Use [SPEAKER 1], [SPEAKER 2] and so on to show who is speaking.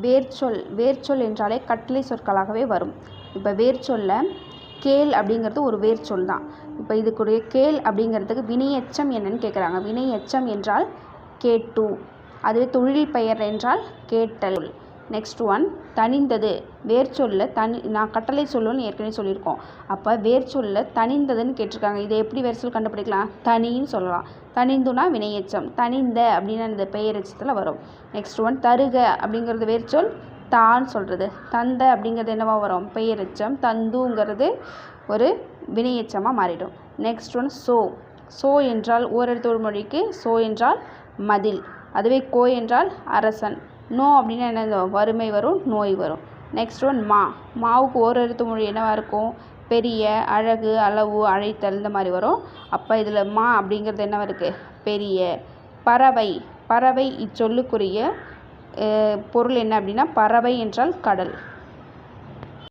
[SPEAKER 1] வேர்ச்சொல் என்றாலே கட்டளை சொற்களாகவே வரும். இப்போ வேர்ச்சொல்ல கேள் அப்படிங்கிறது ஒரு வேர்ச்சொல் தான். இப்போ இதுக்குரிய கேள் அப்படிங்கிறதுக்கு வினையெச்சம் என்னன்னு கேட்குறாங்க. வினையெச்சம் என்றால் கேட்டு. அதுவே தொழில் பெயர் என்றால் கேட்டல். Next one தனிந்தது. வேர்ச்சொல்ல நான் கட்டளை சொல்லுன்னு ஏற்கனவே சொல்லியிருக்கோம். அப்போ வேர்ச்சொல்ல தனிந்ததுன்னு கேட்டிருக்காங்க. இதை எப்படி வேர்ச்சொல் கண்டுபிடிக்கலாம்? தனின்னு சொல்லலாம். தனிந்துனா வினையெச்சம். தனிந்த அப்படின்னா இந்த பெயரெச்சத்தில் வரும். நெக்ஸ்ட் ஒன் தருக அப்படிங்கிறது வேர்ச்சொல் தான் சொல்கிறது. தந்த அப்படிங்கிறது என்னவா வரும்? பெயரெச்சம். தந்துங்கிறது ஒரு வினையெச்சமாக மாறிடும். நெக்ஸ்ட் ஒன் சோ என்றால் ஓரெழுத்து ஒரு மொழிக்கு சோ என்றால் மதில். அதுவே கோ என்றால் அரசன். நோ அப்படின்னா என்ன? வறுமை வரும், நோய் வரும். நெக்ஸ்ட் ஒன் மாவுக்கு ஓரெழுத்து மொழி என்னவாக இருக்கும்? பெரிய, அழகு, அளவு, அழைத்தல் இந்த மாதிரி வரும். அப்போ இதில் அப்படிங்கிறது என்னவா இருக்குது? பெரிய. பறவை இச்சொல்லுக்குரிய பொருள் என்ன அப்படின்னா பறவை என்றால் கடல்.